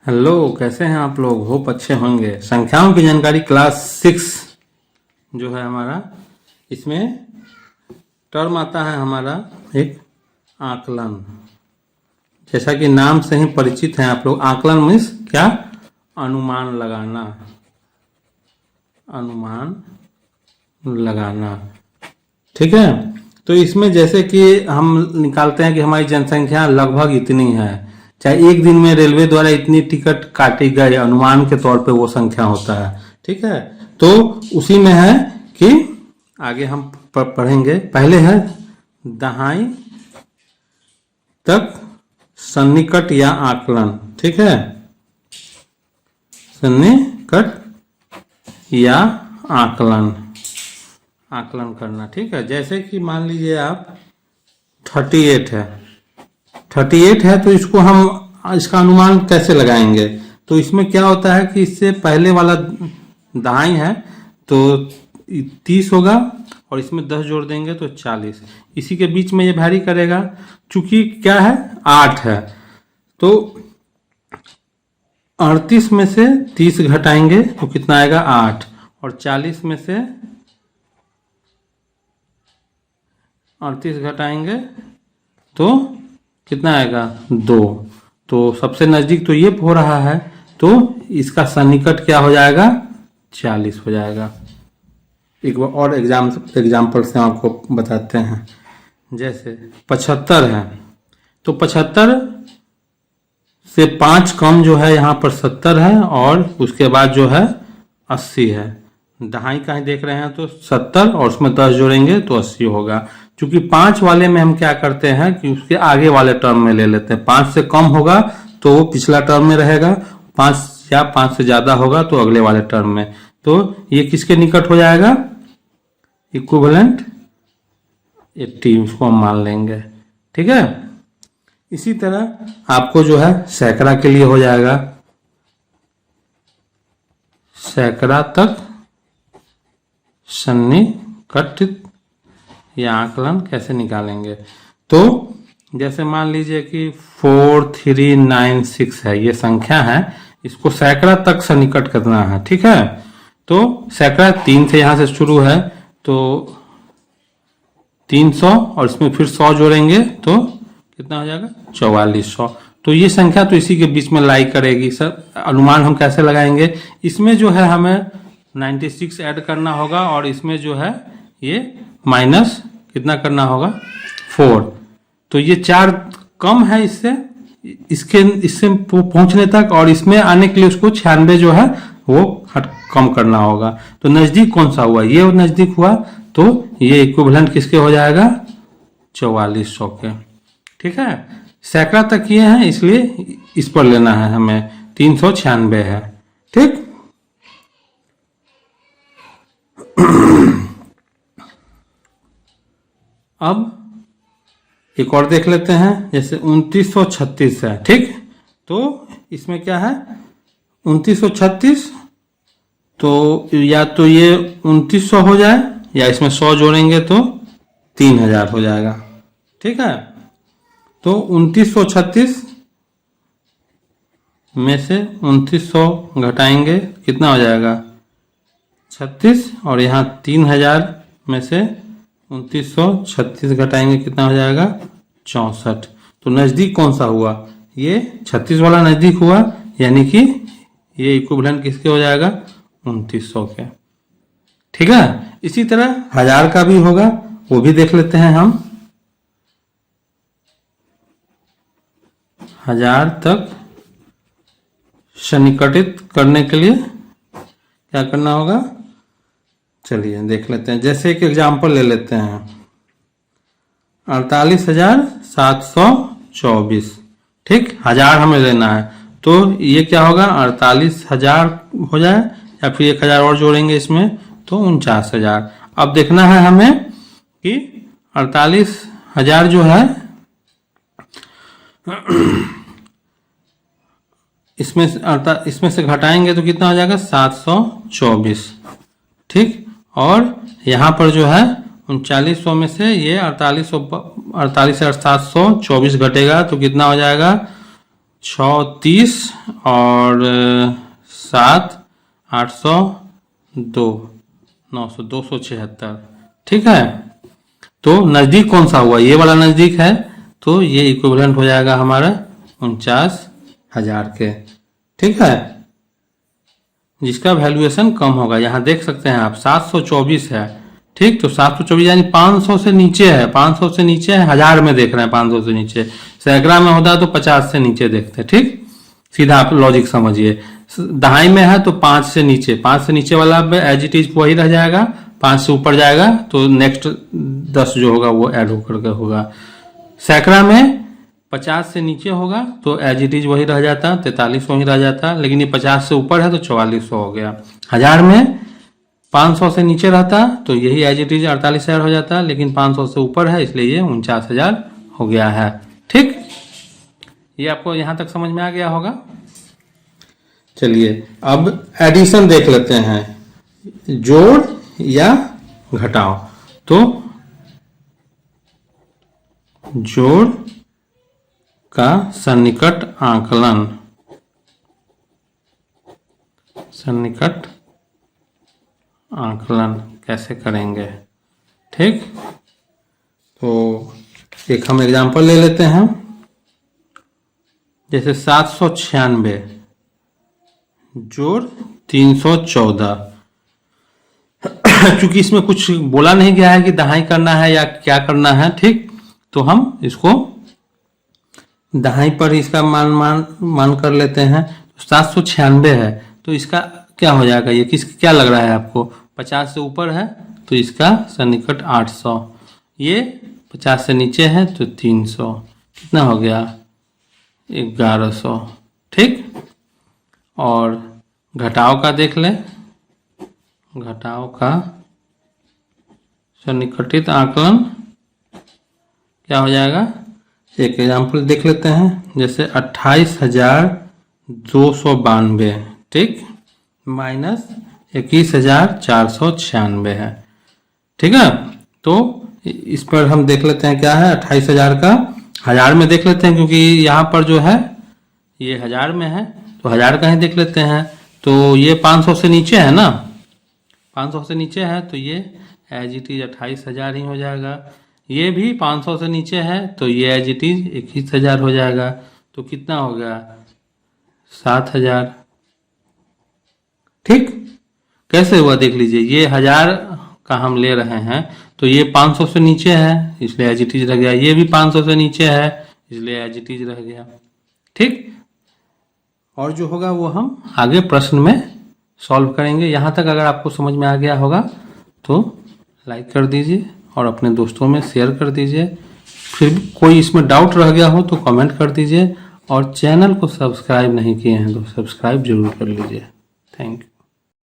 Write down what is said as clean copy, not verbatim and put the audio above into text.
Hello, कैसे हैं आप लोग? होप अच्छे होंगे। संख्याओं की जानकारी क्लास 6 जो है हमारा, इसमें टर्म आता है हमारा एक आकलन। जैसा कि नाम से ही परिचित हैं आप लोग, आकलन मीन्स क्या? अनुमान लगाना, अनुमान लगाना। ठीक है, तो इसमें जैसे कि हम निकालते हैं कि हमारी जनसंख्या लगभग इतनी है, चाहे एक दिन में रेलवे द्वारा इतनी टिकट काटी गई, अनुमान के तौर पे वो संख्या होता है। ठीक है, तो उसी में है कि आगे हम पढ़ेंगे। पहले है दहाई तक सन्निकट या आकलन। ठीक है, सन्निकट या आकलन, आकलन करना। ठीक है, जैसे कि मान लीजिए आप 38 है, 38 है, तो इसको हम इसका अनुमान कैसे लगाएंगे? तो इसमें क्या होता है कि इससे पहले वाला दहाई है तो 30 होगा और इसमें 10 जोड़ देंगे तो 40। इसी के बीच में ये वैरी करेगा, चूंकि क्या है 8 है, तो 38 में से 30 घटाएंगे तो कितना आएगा 8, और 40 में से 38 घटाएंगे तो कितना आएगा 2। तो सबसे नजदीक तो ये हो रहा है, तो इसका सन्निकट क्या हो जाएगा 40 हो जाएगा। एक बार और एग्जाम्पल से आपको बताते हैं। जैसे 75 है, तो 75 से 5 कम जो है यहाँ पर 70 है, और उसके बाद जो है 80 है। दहाई का ही देख रहे हैं तो 70 और उसमें 10 जोड़ेंगे तो 80 होगा। क्योंकि 5 वाले में हम क्या करते हैं कि उसके आगे वाले टर्म में ले लेते हैं। 5 से कम होगा तो वो पिछला टर्म में रहेगा, 5 या 5 से ज्यादा होगा तो अगले वाले टर्म में। तो ये किसके निकट हो जाएगा? इक्विवेलेंट 80, उसको हम मान लेंगे। ठीक है, इसी तरह आपको जो है सैकड़ा के लिए हो जाएगा, सैकड़ा तक सन्निकट या आकलन कैसे निकालेंगे? तो जैसे मान लीजिए कि 4396 है, ये संख्या है, इसको सैकड़ा तक सन्निकट करना है। ठीक है, तो सैकड़ा 3 से यहां से शुरू है, तो 300 और इसमें फिर 100 जोड़ेंगे तो कितना हो जाएगा 4400। तो ये संख्या तो इसी के बीच में लाई करेगी। सर अनुमान हम कैसे लगाएंगे? इसमें जो है हमें 96 ऐड करना होगा, और इसमें जो है ये माइनस कितना करना होगा 4। तो ये 4 कम है इससे पहुंचने तक, और इसमें आने के लिए उसको 96 जो है वो कम करना होगा। तो नजदीक कौन सा हुआ? ये नजदीक हुआ, तो ये इक्विवेलेंट किसके हो जाएगा 4400 के। ठीक है, सैकड़ा तक ये है, इसलिए इस पर लेना है हमें, 396 है। ठीक, अब एक और देख लेते हैं। जैसे 2936 है। ठीक, तो इसमें क्या है 2936, तो या तो ये 2900 हो जाए, या इसमें 100 जोड़ेंगे तो 3000 हो जाएगा। ठीक है, तो 2936 में से 2900 घटाएंगे कितना हो जाएगा 36, और यहाँ 3000 में से 2936 घटाएंगे कितना हो जाएगा 64। तो नजदीक कौन सा हुआ? ये 36 वाला नजदीक हुआ, यानी कि ये इक्विवेलेंट किसके हो जाएगा 2900 के। ठीक है, इसी तरह 1000 का भी होगा, वो भी देख लेते हैं हम। 1000 तक सन्निकटित करने के लिए क्या करना होगा, चलिए देख लेते हैं। जैसे एक एग्जाम्पल ले लेते हैं, 48,724। ठीक, 1000 हमें लेना है, तो ये क्या होगा 48,000 हो जाए, या फिर 1000 और जोड़ेंगे इसमें तो 49,000। अब देखना है हमें कि 48,000 जो है इसमें से घटाएंगे तो कितना हो जाएगा 724। ठीक, और यहाँ पर जो है 3900 में से ये 48,724 घटेगा तो कितना हो जाएगा 630 और 7, 802, 900, 276। ठीक है, तो नज़दीक कौन सा हुआ? ये वाला नज़दीक है, तो ये इक्विवेलेंट हो जाएगा हमारा 49,000 के। ठीक है, जिसका वैल्यूएशन कम होगा। यहाँ देख सकते हैं आप 724 है। ठीक, तो 724 यानी 500 से नीचे है, 500 से नीचे है, 1000 में देख रहे हैं 500 से नीचे। सैकड़ा में होता तो 50 से नीचे देखते। ठीक, सीधा आप लॉजिक समझिए। दहाई में है तो 5 से नीचे, 5 से नीचे वाला एज इट इज वही रह जाएगा, 5 से ऊपर जाएगा तो नेक्स्ट 10 जो होगा वो ऐड होकर के होगा। सैकड़ा में 50 से नीचे होगा तो एज इट इज वही रह जाता, 43 वही रह जाता, लेकिन ये 50 से ऊपर है तो 4400 हो गया। 1000 में 500 से नीचे रहता तो यही एज इट इज 48,000 हो जाता, लेकिन 500 से ऊपर है इसलिए ये 49,000 हो गया है। ठीक, ये आपको यहां तक समझ में आ गया होगा। चलिए अब एडिशन देख लेते हैं, जोड़ या घटाओ। तो जोड़ का सन्निकट आकलन, सन्निकट आकलन कैसे करेंगे? ठीक, तो एक हम एग्जांपल ले लेते हैं, जैसे 796 जोड़ 314। चूंकि इसमें कुछ बोला नहीं गया है कि दहाई करना है या क्या करना है। ठीक, तो हम इसको दहाई पर इसका मान कर लेते हैं। 796 है तो इसका क्या हो जाएगा? ये क्या लग रहा है आपको? 50 से ऊपर है तो इसका सन्निकट 800, ये 50 से नीचे है तो 300, कितना हो गया? 1100। ठीक, और घटाव का देख लें, घटाव का सन्निकटित आकलन क्या हो जाएगा? एक एग्जाम्पल देख लेते हैं, जैसे 28,292। ठीक, माइनस 21,496 है। ठीक है, तो इस पर हम देख लेते हैं क्या है। 28,000 का 1000 में देख लेते हैं, क्योंकि यहाँ पर जो है ये 1000 में है तो 1000 का ही देख लेते हैं। तो ये 500 से नीचे है ना, 500 से नीचे है तो ये एज इट इज 28,000 ही हो जाएगा। ये भी 500 से नीचे है तो ये एज इट इज 21,000 हो जाएगा। तो कितना हो गया? 7,000। ठीक, कैसे हुआ देख लीजिए, ये 1000 का हम ले रहे हैं तो ये 500 से नीचे है इसलिए एज इट इज रह गया, ये भी 500 से नीचे है इसलिए एज इट इज रह गया। ठीक, और जो होगा वो हम आगे प्रश्न में सॉल्व करेंगे। यहाँ तक अगर आपको समझ में आ गया होगा तो लाइक कर दीजिए और अपने दोस्तों में शेयर कर दीजिए। फिर कोई इसमें डाउट रह गया हो तो कमेंट कर दीजिए, और चैनल को सब्सक्राइब नहीं किए हैं तो सब्सक्राइब जरूर कर लीजिए। Thank you.